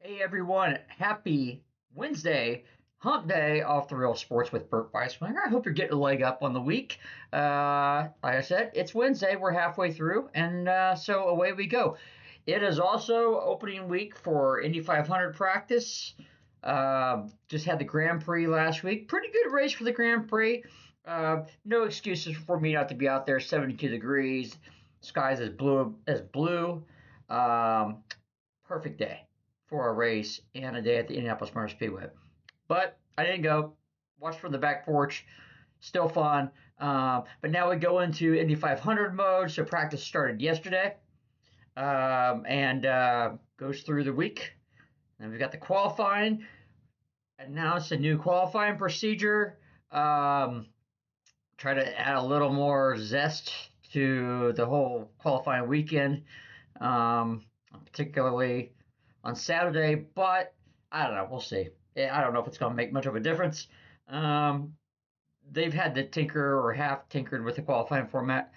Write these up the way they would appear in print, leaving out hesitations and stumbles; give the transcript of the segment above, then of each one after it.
Hey everyone, happy Wednesday, hump day off the real sports with Bert Beiswanger. I hope you're getting a leg up on the week. Like I said, it's Wednesday, we're halfway through, and so away we go. It is also opening week for Indy 500 practice. Just had the Grand Prix last week. Pretty good race for the Grand Prix. No excuses for me not to be out there. 72 degrees, skies as blue as blue. Um, Perfect day for a race and a day at the Indianapolis Motor Speedway. But I didn't go. Watched from the back porch. Still fun. But now we go into Indy 500 mode. So practice started yesterday and goes through the week. And we've got the qualifying. Announced a new qualifying procedure. Try to add a little more zest to the whole qualifying weekend, particularly on Saturday, but I don't know. We'll see. I don't know if it's going to make much of a difference. Um, they've had to tinker or half tinkered with the qualifying format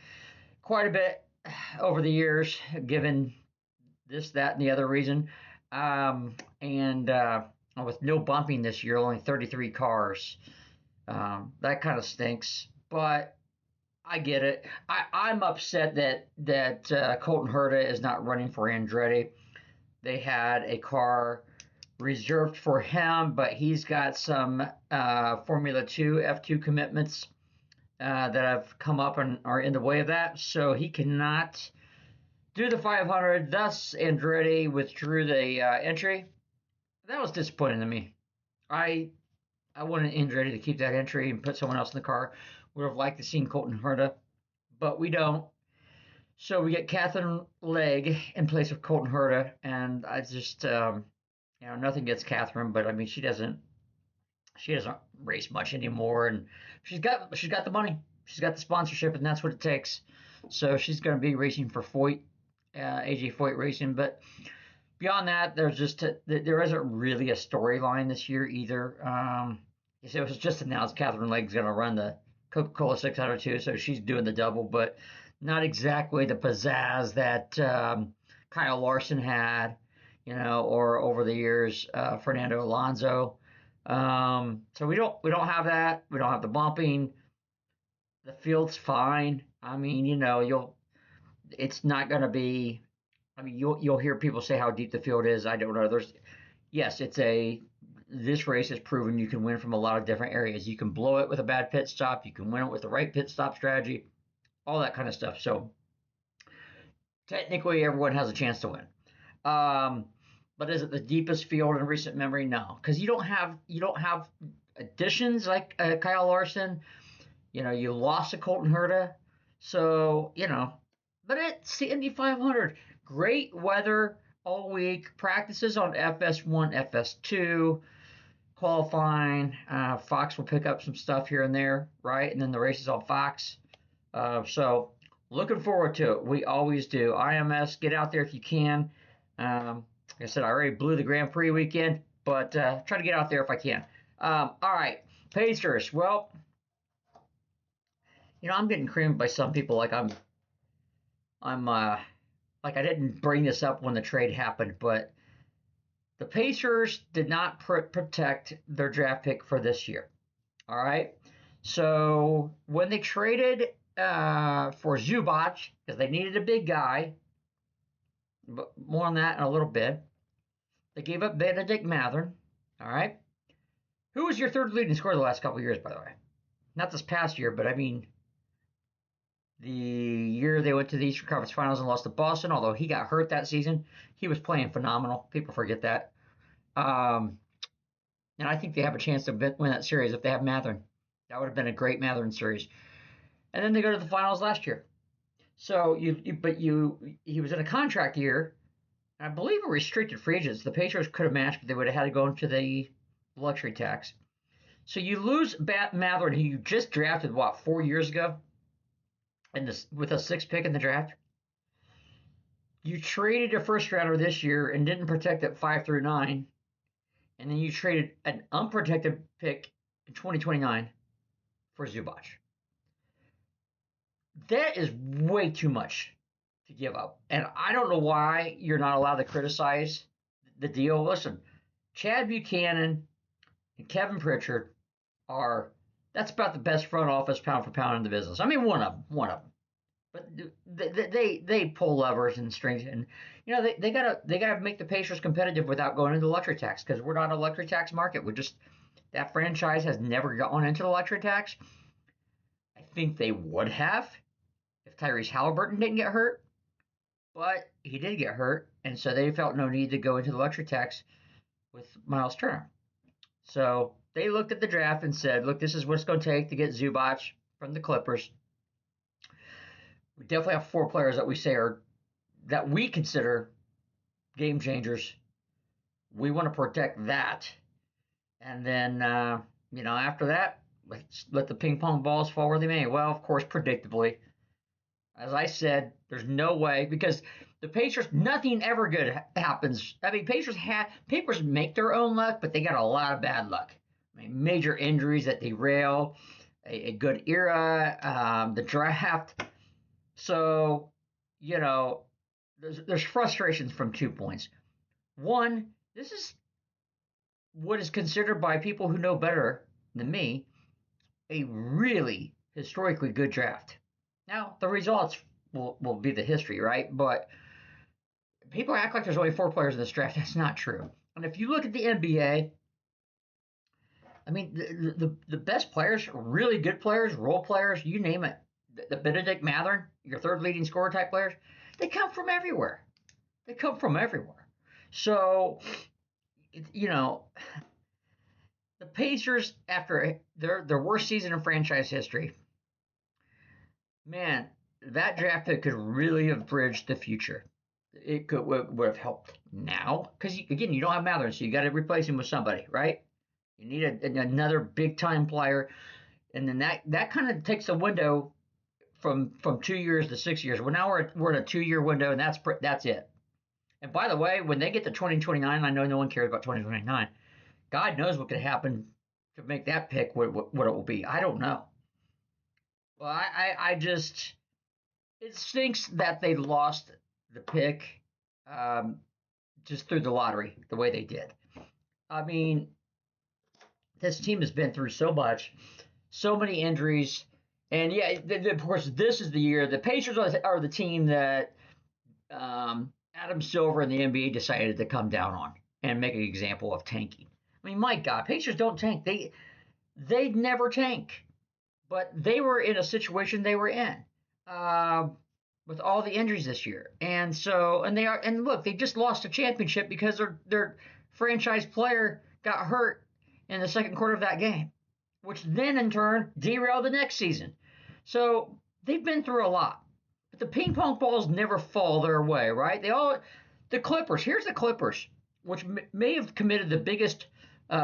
quite a bit over the years, given this, that, and the other reason. And with no bumping this year, only 33 cars. That kind of stinks, but I get it. I'm upset that Colton Herta is not running for Andretti. They had a car reserved for him, but he's got some Formula 2 F2 commitments that have come up and are in the way of that. So he cannot do the 500. Thus, Andretti withdrew the entry. That was disappointing to me. I I wanted Andretti to keep that entry and put someone else in the car. Would have liked to seen Colton Herta, but we don't. So we get Catherine Legg in place of Colton Herta, and I just nothing against Catherine, but I mean she doesn't race much anymore, and she's got the money, she's got the sponsorship, and that's what it takes. So she's going to be racing for Foyt, AJ Foyt Racing. But beyond that, there isn't really a storyline this year either. It was just announced Catherine Legg's going to run the Coca-Cola 602, so she's doing the double, but not exactly the pizzazz that Kyle Larson had, or over the years Fernando Alonso. So we don't have that. We don't have the bumping. The field's fine. I mean, you'll it's not going to be. I mean, you'll hear people say how deep the field is. I don't know. Yes, this race has proven you can win from a lot of different areas. You can blow it with a bad pit stop. You can win it with the right pit stop strategy, all that kind of stuff. So technically, everyone has a chance to win. Um, but is it the deepest field in recent memory? No, because you don't have additions like Kyle Larson. You lost to Colton Herta, so But it's the Indy 500. Great weather all week. Practices on FS1, FS2, qualifying. Fox will pick up some stuff here and there, right? And then the races on Fox. So looking forward to it. We always do. IMS, get out there if you can. Like I said, I already blew the Grand Prix weekend, but try to get out there if I can. All right, Pacers. Well, I'm getting creamed by some people like I'm like I didn't bring this up when the trade happened, but the Pacers did not protect their draft pick for this year. All right. So when they traded for Zubac, because they needed a big guy, but more on that in a little bit, they gave up Benedict Mathern. All right. Who was your third leading scorer the last couple of years, by the way? Not this past year, but I mean the year they went to the Eastern Conference Finals and lost to Boston, although he got hurt that season. He was playing phenomenal. People forget that. Um, and I think they have a chance to win that series if they have Mathern. That would have been a great Mathern series. And then they go to the finals last year. So he was in a contract year. I believe a restricted free agents. The Pacers could have matched, but they would have had to go into the luxury tax. So you lose Mathern, who you just drafted 4 years ago, with a sixth pick in the draft. You traded a first rounder this year and didn't protect it 5 through 9, and then you traded an unprotected pick in 2029 for Zubac. That is way too much to give up, and I don't know why you're not allowed to criticize the deal. Listen, Chad Buchanan and Kevin Pritchard are that's about the best front office pound for pound in the business. I mean, one of them. But they pull levers and strings, and they gotta make the Pacers competitive without going into luxury tax because we're not a luxury tax market. We're just that franchise has never gone into the luxury tax. I think they would have if Tyrese Halliburton didn't get hurt, but he did get hurt, and so they felt no need to go into the luxury tax with Miles Turner. So they looked at the draft and said, "Look, this is what it's going to take to get Zubac from the Clippers. We definitely have 4 players that we say are that we consider game changers. We want to protect that, and then after that, let's let the ping pong balls fall where they may." Well, of course, predictably, as I said, there's no way because the Pacers, nothing ever good happens. I mean, Pacers make their own luck, but they got a lot of bad luck. I mean, major injuries that derail a good era, the draft. So, there's frustrations from 2 points. One, this is what is considered by people who know better than me a really historically good draft. Now, the results will be the history, right? But people act like there's only 4 players in this draft. That's not true. And if you look at the NBA, I mean, the best players, really good players, role players, you name it, the Benedict Mathurin, your third leading scorer type players, they come from everywhere. They come from everywhere. So, the Pacers, after their worst season in franchise history, man, that draft pick could really have bridged the future. It would have helped now because again, you don't have Mathurin, so you got to replace him with somebody, right? You need another big time player, and then that kind of takes a window from 2 years to 6 years. Well, now we're in a 2-year window, and that's it. And by the way, when they get to 2029, I know no one cares about 2029. God knows what could happen to make that pick what it will be. I don't know. Well, I just it stinks that they lost the pick just through the lottery the way they did. I mean, this team has been through so much, so many injuries, and yeah, of course, this is the year the Pacers are the team that Adam Silver and the NBA decided to come down on and make an example of tanking. I mean, my God, Pacers don't tank. They never tank, but they were in a situation they were in with all the injuries this year, and look, they just lost a championship because their franchise player got hurt in the second quarter of that game, which then in turn derailed the next season. So they've been through a lot. But the ping pong balls never fall their way, right? The Clippers, here's the Clippers, which may have committed the biggest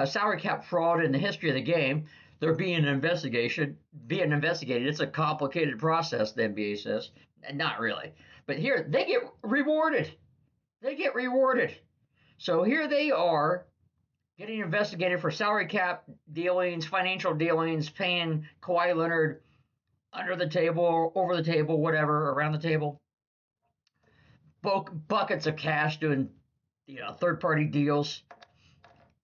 salary cap fraud in the history of the game. They're being investigated. It's a complicated process, the NBA says. Not really. But here, they get rewarded. So here they are getting investigated for salary cap dealings, financial dealings, paying Kawhi Leonard under the table, over the table, whatever, around the table. Buckets of cash doing third-party deals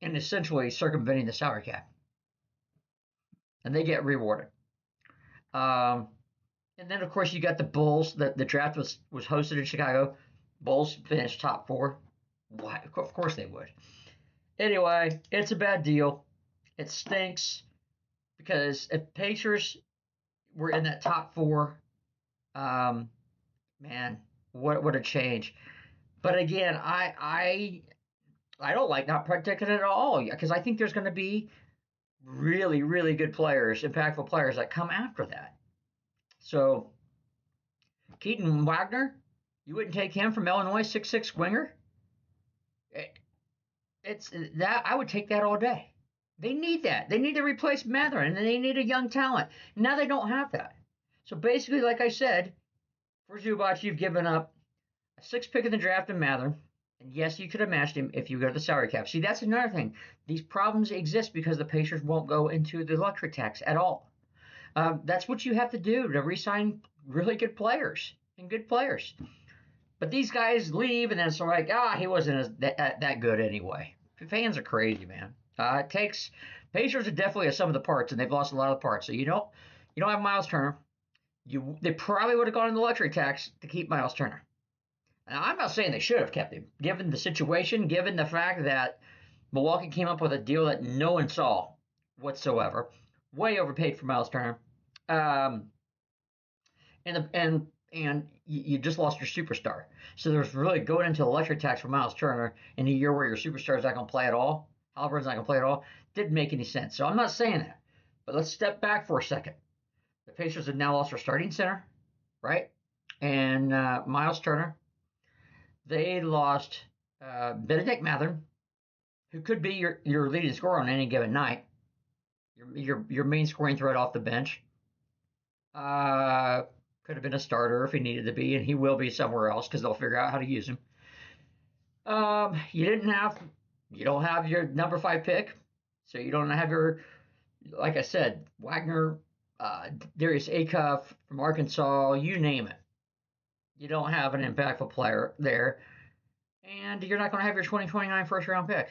and essentially circumventing the salary cap. And they get rewarded. And then, of course, you got the Bulls. The draft was hosted in Chicago. Bulls finished top 4. Why? Of course they would. Anyway, it's a bad deal. It stinks because if Pacers were in that top 4, man, what a change. But again, I don't like not protecting it at all because I think there's going to be really, really good players, impactful players that come after that. So, Keaton Wagner, you wouldn't take him from Illinois, 6'6" winger? It's that I would take that all day. They need that. They need to replace Mathurin, and they need a young talent. Now they don't have that. So basically, like I said, for Zubac, you've given up a 6th pick in the draft in Mathurin. And yes, you could have matched him if you go to the salary cap. See, that's another thing. These problems exist because the Pacers won't go into the luxury tax at all. That's what you have to do to re-sign really good players and good players. But these guys leave, and then it's like, he wasn't that good anyway. Fans are crazy, man. It takes Pacers are definitely some of the parts, and they've lost a lot of the parts. So you don't have Miles Turner. They probably would have gone into luxury tax to keep Miles Turner. Now, I'm not saying they should have kept him, given the situation, given the fact that Milwaukee came up with a deal that no one saw whatsoever. Way overpaid for Miles Turner. Um, and you just lost your superstar. So there's really going into the luxury tax for Miles Turner in a year where your superstar is not going to play at all. Halliburton's not going to play at all. Didn't make any sense. So I'm not saying that. But let's step back for a second. The Pacers have now lost their starting center, right? And Miles Turner. They lost Benedict Mathurin, who could be your leading scorer on any given night, your main scoring threat off the bench. Could have been a starter if he needed to be, and he will be somewhere else because they'll figure out how to use him. You don't have your number 5 pick, so you don't have your, like I said, Wagner, Darius Acuff from Arkansas, you name it. You don't have an impactful player there, and you're not going to have your 2029 first round pick.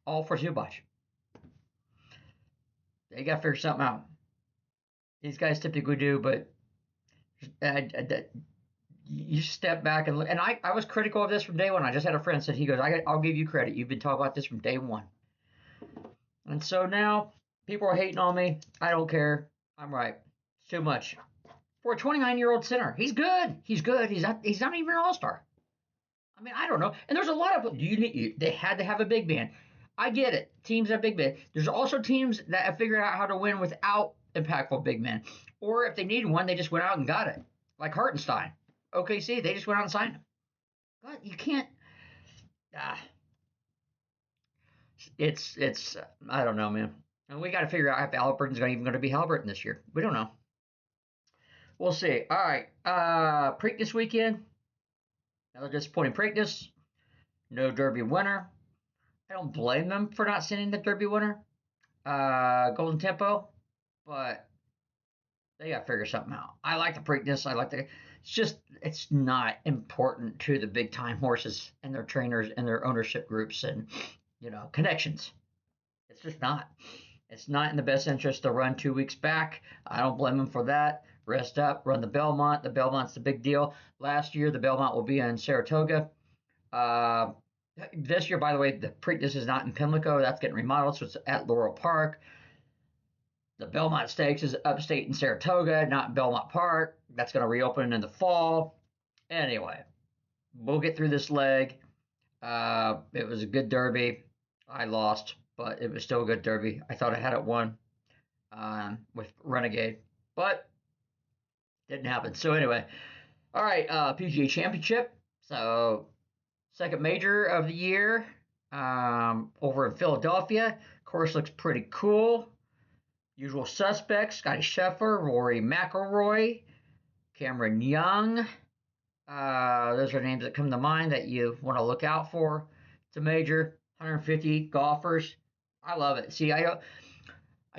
All for Zubac. They got to figure something out. These guys typically do, but you step back and look. And I was critical of this from day one. I just had a friend said, he goes, I'll give you credit. You've been talking about this from day one. And so now people are hating on me. I don't care. I'm right. It's too much. For a 29-year-old center, he's good. He's good. He's not even an all-star. I mean, I don't know. And there's a lot of they had to have a big man. I get it. Teams have big men. There's also teams that have figured out how to win without impactful big men. Or if they needed one, they just went out and got it. Like Hartenstein. OKC, they just went out and signed him. But you can't. It's I don't know, man. And we got to figure out if Halliburton's even going to be Halliburton this year. We don't know. We'll see. All right. Preakness weekend. Another disappointing Preakness. No Derby winner. I don't blame them for not sending the Derby winner, Golden Tempo, but they got to figure something out. I like the Preakness. It's not important to the big time horses and their trainers and their ownership groups and, connections. It's just not. It's not in the best interest to run 2 weeks back. I don't blame them for that. Rest up, run the Belmont. The Belmont's the big deal. Last year, the Belmont will be in Saratoga. This year, by the way, the Preakness is not in Pimlico. That's getting remodeled, so it's at Laurel Park. The Belmont Stakes is upstate in Saratoga, not in Belmont Park. That's going to reopen in the fall. Anyway, we'll get through this leg. It was a good Derby. I lost, but it was still a good Derby. I thought I had it won with Renegade, but didn't happen. So anyway, all right, PGA Championship. So second major of the year over in Philadelphia. Course looks pretty cool. Usual suspects: Scotty Scheffler, Rory McIlroy, Cameron Young. Those are names that come to mind that you want to look out for. It's a major, 150 golfers. I love it. See, I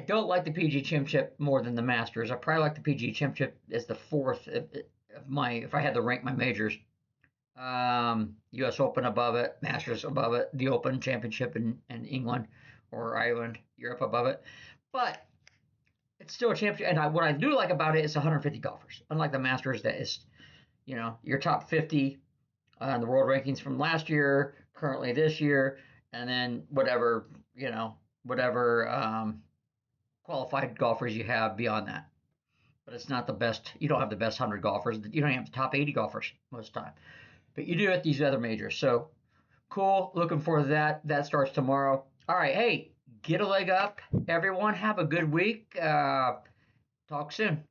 don't like the PGA Championship more than the Masters. I probably like the PGA Championship as the fourth if I had to rank my majors. U.S. Open above it, Masters above it, the Open Championship in England or Ireland, Europe above it. But it's still a championship. And what I do like about it is 150 golfers. Unlike the Masters, that is, your top 50 in the world rankings from last year, currently this year, and then whatever qualified golfers you have beyond that. But it's not the best. You don't have the best 100 golfers. You don't have the top 80 golfers most of the time. But you do at these other majors. So cool. Looking forward to that. That starts tomorrow. All right. Hey, get a leg up. Everyone, have a good week. Talk soon.